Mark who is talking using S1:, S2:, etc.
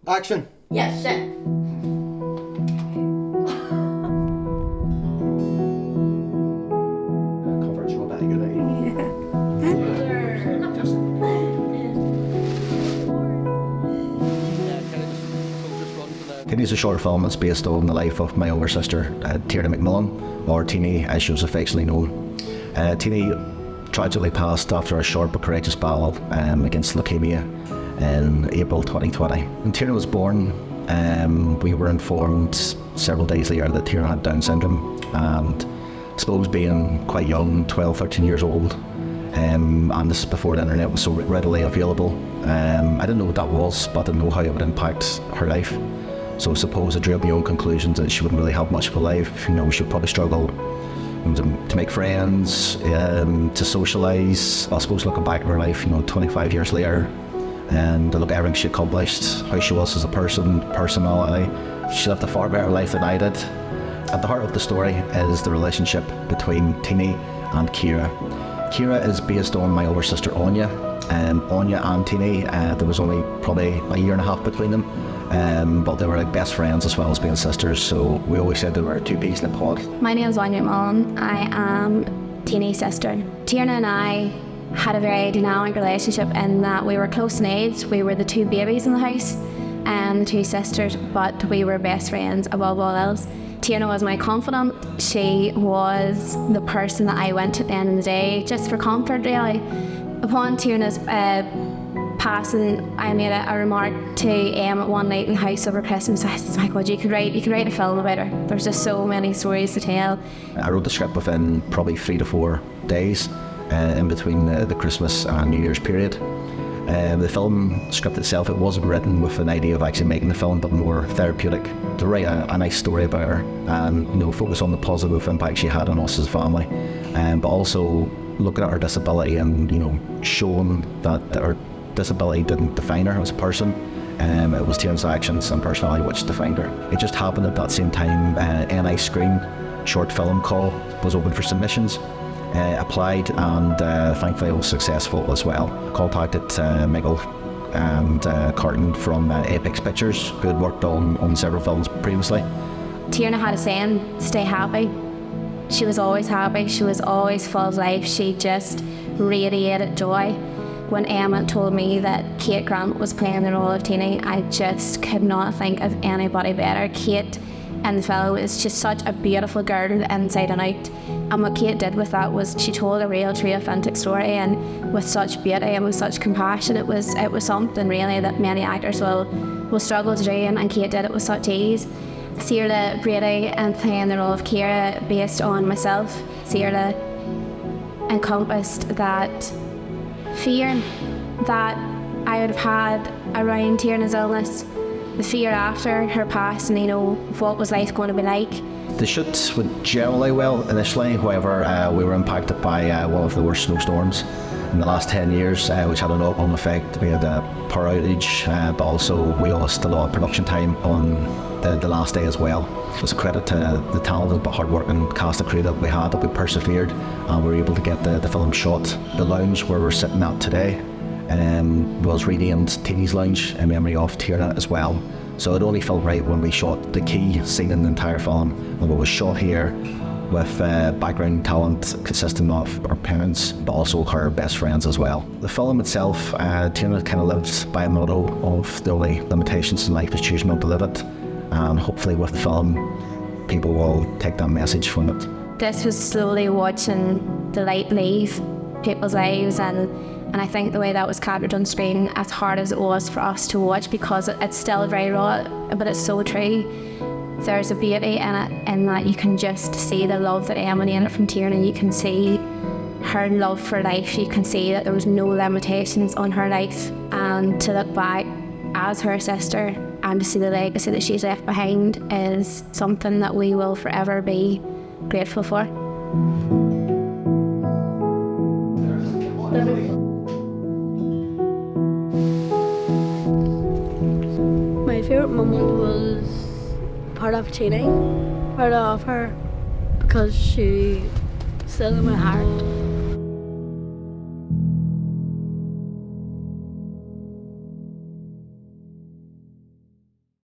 S1: Action!
S2: Yes, shit.
S1: Cover show that good Teeny's a short film that's based on the life of my older sister, Tierna McMillan, or Teeny as she was affectionately known. Teeny tragically passed after a short but courageous battle against leukemia in April 2020. When Tierna was born, we were informed several days later that Tierna had Down syndrome, and I suppose being quite young, 12, 13 years old, and this is before the internet was so readily available, I didn't know what that was, but I didn't know how it would impact her life. So I suppose I drew up my own conclusions that she wouldn't really have much of a life. You know, she would probably struggle to make friends, to socialise. I suppose looking back at her life, 25 years later, and look at everything she accomplished, how she was as a person, personality, she lived a far better life than I did. At the heart of the story is the relationship between Teeny and Kira. Kira is based on my older sister Anya. Anya and Teeny, there was only probably a year and a half between them, but they were like best friends as well as being sisters, so we always said they were two peas in a pod.
S3: My name is Anya McMullen. I am Teeny's sister. Tierna and I had a very dynamic relationship in that we were close in age. We were the two babies in the house and the two sisters, but we were best friends above all else. Tierna was my confidant. She was the person that I went to at the end of the day, just for comfort really. Upon Tierna's passing, I made a remark to Em one night in the house over Christmas. I said, "My God, you could write a film about her. There's just so many stories to tell."
S1: I wrote the script within probably 3 to 4 days in between the Christmas and New Year's period. The film script itself, it wasn't written with an idea of actually making the film, but more therapeutic, to write a nice story about her and focus on the positive impact she had on us as a family, but also looking at her disability and showing that her disability didn't define her as a person. It was Tierna's actions and personality which defined her. It just happened at that same time NI Screen short film call was open for submissions. Applied and thankfully I was successful as well. Contacted Michael and Carton from Apex Pictures, who had worked on several films previously.
S3: Tierna had a saying, "Stay happy." She was always happy, she was always full of life, she just radiated joy. When Emma told me that Kate Grant was playing the role of Teeny, I just could not think of anybody better. Kate and the fellow is just such a beautiful girl inside and out. And what Kate did with that was she told a real, true, authentic story, and with such beauty and with such compassion. It was something really that many actors will struggle to do, and Kate did it with such ease. Ciarla Brady and playing the role of Kira based on myself. Ciarla encompassed that fear that I would have had around Tierna's illness, the fear after her pass, and what was life going to be like.
S1: The shoot went generally well initially, however we were impacted by one of the worst snowstorms in the last 10 years, which had a knock-on effect. We had a power outage, but also we lost a lot of production time on the last day as well. It's a credit to the talented but hard-working cast of crew that we had, that we persevered, and we were able to get the film shot. The lounge where we're sitting at today was renamed Teeny's Lounge in memory of Tierna as well. So it only felt right when we shot the key scene in the entire film, and it was shot here with background talent consisting of our parents, but also her best friends as well. The film itself, Tierna kind of lives by a motto of the only limitations in life is choosing not to live it, and hopefully with the film, people will take that message from it.
S3: This was slowly watching the light leave people's lives, and I think the way that was captured on screen, as hard as it was for us to watch, because it's still very raw, but it's so true. There's a beauty in it, in that you can just see the love that emanated from Tierna. You can see her love for life. You can see that there was no limitations on her life, and to look back as her sister and to see the legacy that she's left behind is something that we will forever be grateful for.
S4: My favourite moment was part of Teeny, part of her, because she stood in my heart